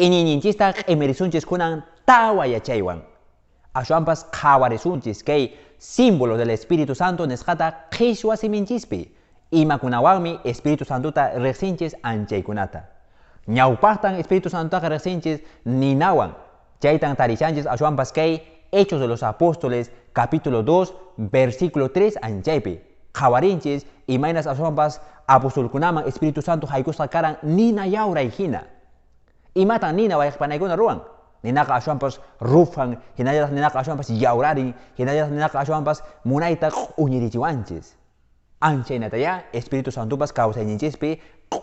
Iñiñinchista emerisunchis kunan tawa yachaywan. Ashuampas qhawarisunchis kay símbolo del Espíritu Santo nesqata qhishwasiminchis imakunawanmi Espíritu Santuta riqsinchis anchaykunata. Ñawpaqtan Espíritu Santuta riqsinchis ninawan. Chaytan tarishanchis ashuampas kay Hechos de los Apóstoles capítulo 2 versículo 3 anchaypi. Qhawarinchis imaynas ashuampas apostolkunaman Espíritu Santo haykusqa karan nina yawray hina. Imatan nina wayqpanaykuna ruwan. Ninaka ashuampas rufan, hinallataq ninaka ashuampas yawrarin, hinallataq ninaka ashuampas munayta uñirichiwanchis. Anchaynataya Espíritu Santupas kawsayninchispi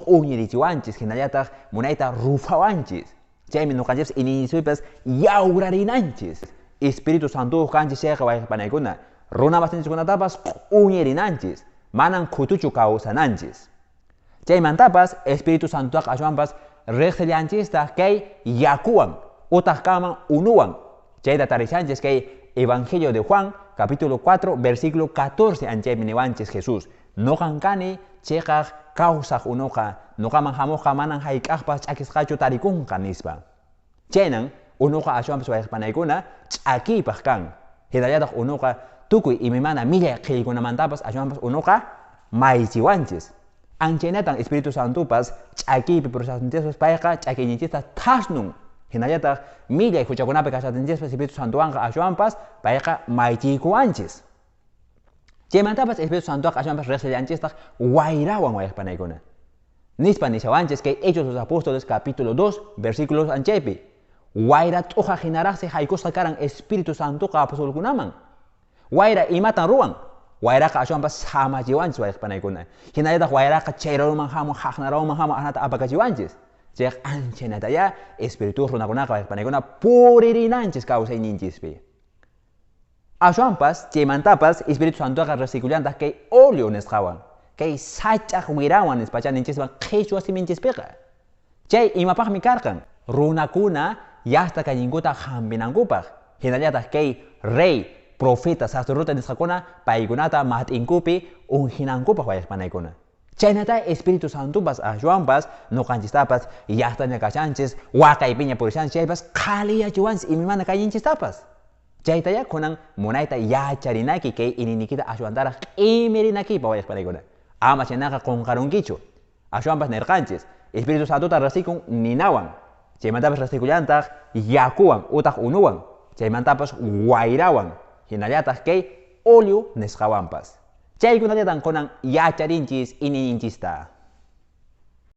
uñirichiwanchis, hinallataq munayta rufawanchis. Chaymi nuqanchis iñiñisuypas yawrarinanchis. Espíritu Santo kanchis chayqa wayqpanaykuna. Runa masinchikkunatapas uñirinanchis. Manan kutuchu kawsananchis. Chaymantapas Espíritu Santuqa ashuampas riqsillanchista kay yakuwan. Utaq kaman unuwan. Chayta tarishanchis kay Evangelio de Juan capítulo 4 versículo 14 anchaymi niwanchis Jesús. Noqan kani chayqa kawsaq unuqa noqaman hamuqa manan hayk'aqpas ch'akisqachu tarikunqa nispa. Chaynan unuqa ashuampas wayqpanaykuna ch'akiypaq kan. Hinallataq unuqa tukuy imimana millay qhillicunamantapas ashuampas unuqa maychiwanchis. Anchaynatan Espíritu Santupas ch'akiypi procesanchis payqa ch'akiyninchista thasnun. Hinallataq millay huchakunapi kashatinchis Espíritu Santuwanqa ashuampas payqa maychiykuwanchis. Chaymantapas Espíritu Santuqa ashuampas riqsillanchistaq wayrawan wayqpanaykuna. Nispa nishawanchis kay Hechos de los Apóstoles capítulo 2 versículos anchaypi. Wayra t'uqa hinaraqsi haykusqa karan Espíritu Santuqa apostolkunaman. Wayra imatan ruwan. Wayraqa ashuampas samachiwanchis wayqpanaykuna. Hinallataq wayraqa chayraruman hamun haqnarawanman hamun ahnata apakachiwanchis. Chayqa anchaynataya Espíritu runakunaqa wayqpanaykuna puririnanchis kawsayninchispi. Ashuampas chaymantapas Espíritu Santuqa riqsikullantaq kay óleo nisqawan. Kay sach'aq wirawan nispachaninchikman qhishwasiminchispiqa. Chay imapaqmi karqan. Runakuna yasta kañinkuta hampinankupaq. Hinallataq kay rey, profeta, sacerdote nisqakuna paykunata mat'inkupi unhinankupaq wayqpanaykuna. Chaynata Espíritu Santupas ashuampas nuqanchistapas yastaña kashanchis waqaypiña purishanchis chaypas qhaliyachiwanchis imimana kayninchistapas. Chaytaya kunan munayta yacharinaki kay ininikita ashuantaraq q'imirinakipaq wayqpanaykuna. Ama chaynaqa qunqarunkichu. Ashuampas nirqanchis Espíritu Santuta riqsikun ninawan. Chaymantapas riqsikullantaq yakuwan utaq unuwan. Chaymantapas wayrawan. Hinallataq kay óleo nisqawanpas. Chaykunallatan kunan yacharinchis inininchista.